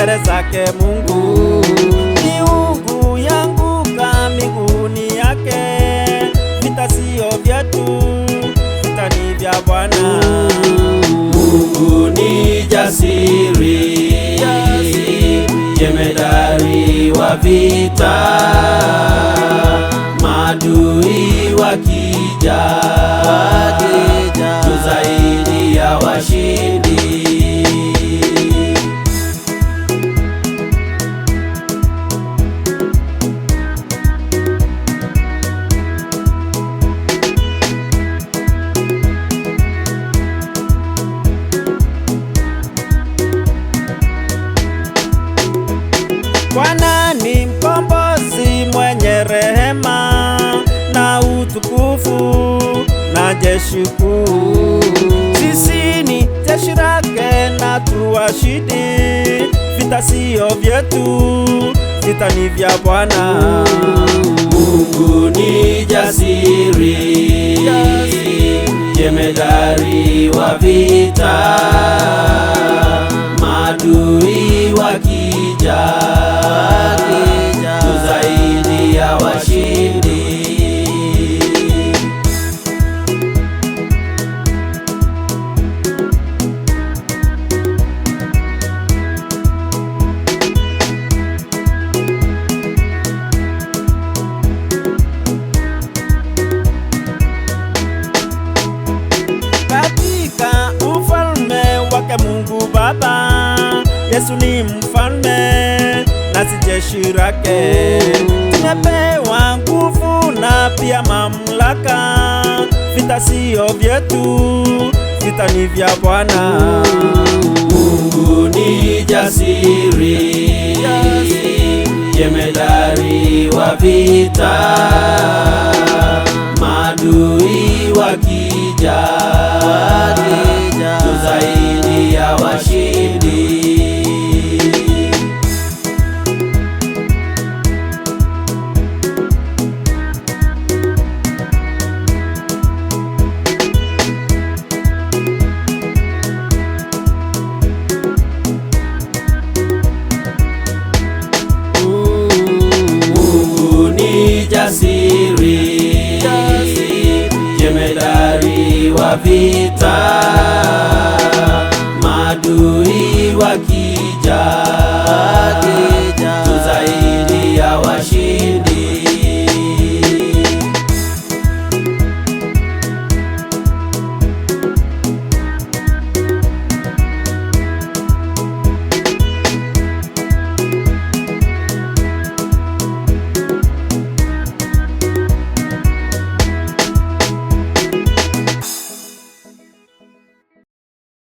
mbele zake Mungu. Miungu yanguka miguuni yake, vita sio vyetu, vita ni vya Bwana. Mungu ni jasiri, jemedari wa vita, maadui wakija, tu zaidi ya washindi. Bwana ni mkombozi mwenye rehema na utukufu na jeshi kuu. Sisi ni jeshi lake na tuwashindi, vita sio vyetu, vita ni vya Bwana. Mungu ni jasiri, jemedari wa vita, maadui wakija, tu zaidi ya washindi. Katika ufalme wake Mungu Baba, Yesu ni mfalme nasi jeshi lake. Tumepewa nguvu na pia mamlaka, vita sio vyetu, vita ni vya Bwana. Mungu ni jasiri, jemedari wa vita, maadui wakija, tu zaidi ya washindi. Mungu ni jasiri, jemedari wa vita, maadui wakija